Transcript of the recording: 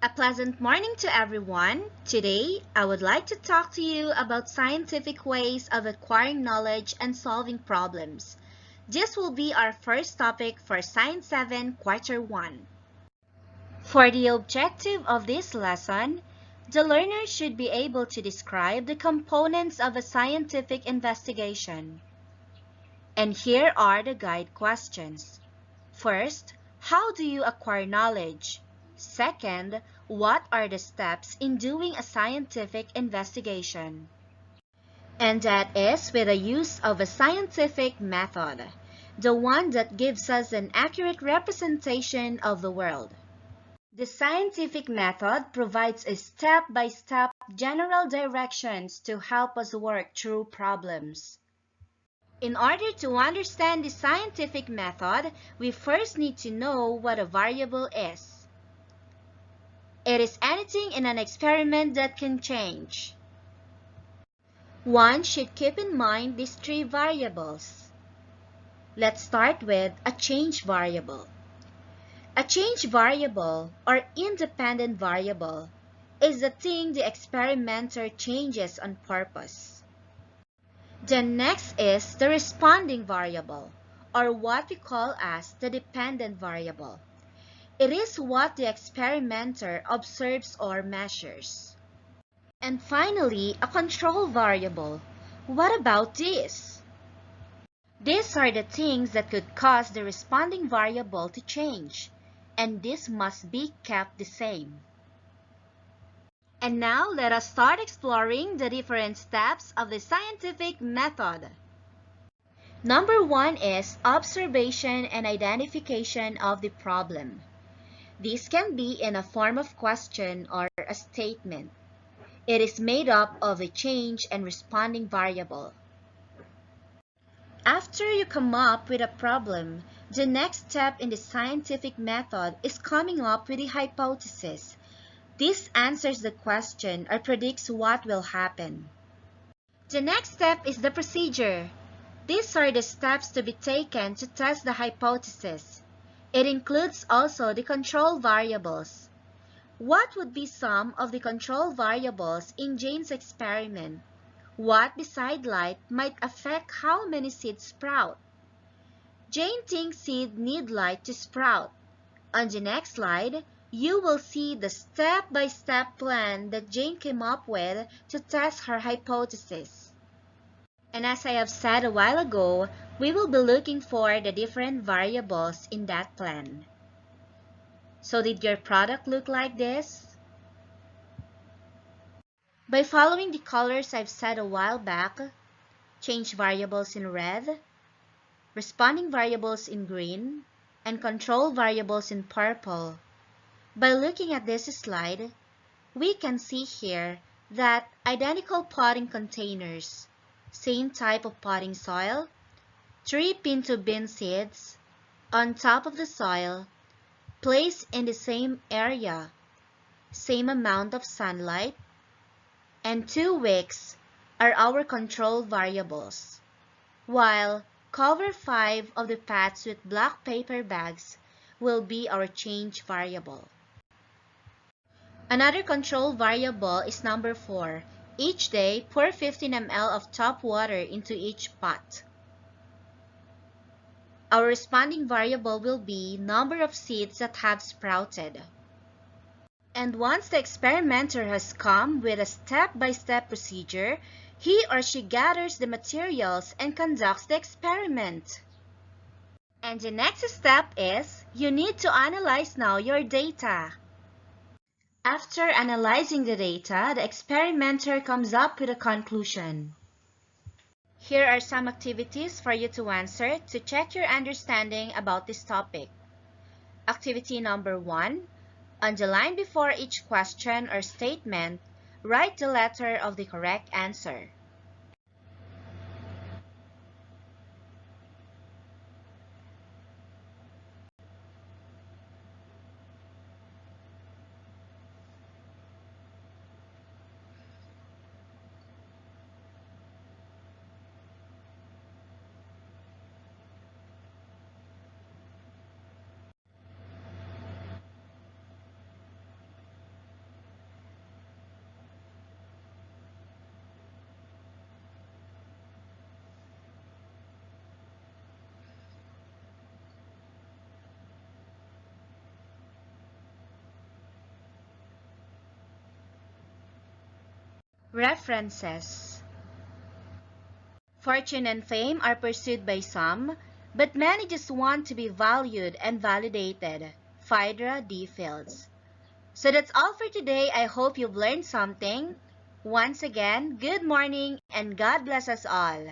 A pleasant morning to everyone. Today, I would like to talk to you about scientific ways of acquiring knowledge and solving problems. This will be our first topic for Science 7 Quarter 1. For the objective of this lesson, the learner should be able to describe the components of a scientific investigation. And here are the guide questions. First, how do you acquire knowledge? Second, what are the steps in doing a scientific investigation? And that is with the use of a scientific method, the one that gives us an accurate representation of the world. The scientific method provides a step-by-step general directions to help us work through problems. In order to understand the scientific method, we first need to know what a variable is. It is anything in an experiment that can change. One should keep in mind these three variables. Let's start with a change variable. A change variable, or independent variable, is the thing the experimenter changes on purpose. The next is the responding variable, or what we call as the dependent variable. It is what the experimenter observes or measures. And finally, a control variable. What about this? These are the things that could cause the responding variable to change, and this must be kept the same. And now let us start exploring the different steps of the scientific method. Number 1 is observation and identification of the problem. This can be in a form of question or a statement. It is made up of a change and responding variable. After you come up with a problem, the next step in the scientific method is coming up with a hypothesis. This answers the question or predicts what will happen. The next step is the procedure. These are the steps to be taken to test the hypothesis. It includes also the control variables. What would be some of the control variables in Jane's experiment? What beside light might affect how many seeds sprout? Jane thinks seeds need light to sprout. On the next slide, you will see the step-by-step plan that Jane came up with to test her hypothesis. And as I have said a while ago, we will be looking for the different variables in that plan. So did your product look like this? By following the colors I've said a while back, change variables in red, responding variables in green, and control variables in purple. By looking at this slide, we can see here that identical potting containers, same type of potting soil, 3 pinto bean seeds on top of the soil, placed in the same area, same amount of sunlight, and 2 wicks are our control variables, while cover 5 of the pots with black paper bags will be our change variable. Another control variable is number 4. Each day, pour 15 ml of tap water into each pot. Our responding variable will be number of seeds that have sprouted. And once the experimenter has come with a step-by-step procedure, he or she gathers the materials and conducts the experiment. And the next step is, you need to analyze now your data. After analyzing the data, the experimenter comes up with a conclusion. Here are some activities for you to answer to check your understanding about this topic. Activity number 1. On the line before each question or statement, write the letter of the correct answer. References. Fortune and fame are pursued by some, but many just want to be valued and validated. Phaedra D. Fields. So that's all for today. I hope you've learned something. Once again, good morning and God bless us all.